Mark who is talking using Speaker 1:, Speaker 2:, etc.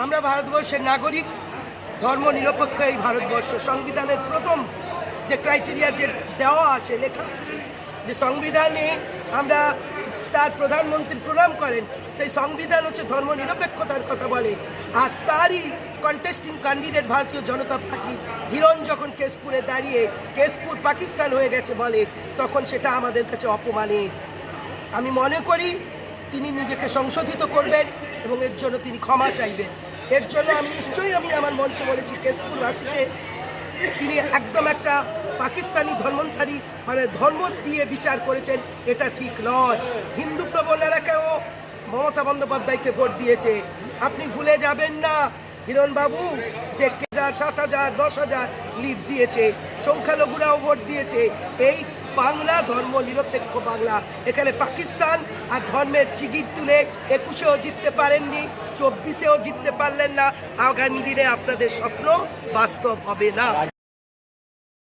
Speaker 1: আমরা ভারতবর্ষের নাগরিক, ধর্মনিরপেক্ষ এই ভারতবর্ষ। সংবিধানের প্রথম যে ক্রাইটেরিয়া যে দেওয়া আছে, লেখা আছে যে সংবিধানে আমরা তার প্রধানমন্ত্রী প্রণাম করেন, সেই সংবিধান হচ্ছে ধর্মনিরপেক্ষতার কথা বলে। আর তারই কন্টেস্টিং ক্যান্ডিডেট ভারতীয় জনতা পার্টি হিরণ যখন কেশপুরে দাঁড়িয়ে কেশপুর পাকিস্তান হয়ে গেছে বলে, তখন সেটা আমাদের কাছে অপমানের। আমি মনে করি তিনি নিজেকে সংশোধিত করবেন এবং এর জন্য তিনি ক্ষমা চাইবেন। এর জন্য আমি আমার মঞ্চে বলেছি, কেশপুরবাসীকে তিনি একদম একটা পাকিস্তানি ধর্মধারী মানে ধর্ম দিয়ে বিচার করেছেন, এটা ঠিক নয়। হিন্দু প্রবণ এলাকায়ও মমতা বন্দ্যোপাধ্যায়কে ভোট দিয়েছে। আপনি ভুলে যাবেন না হিরণবাবু যে 7,000 10,000 লিড দিয়েছে, সংখ্যালঘুরাও ভোট দিয়েছে। এই বাংলা ধর্ম নিরপেক্ষ বাংলা, এখানে পাকিস্তান আর ধর্মের চিগির তুলে 21-এও জিততে পারেননি, 24-এও জিততে পারলেন না। আগামী দিনে আপনাদের স্বপ্ন বাস্তব হবে না।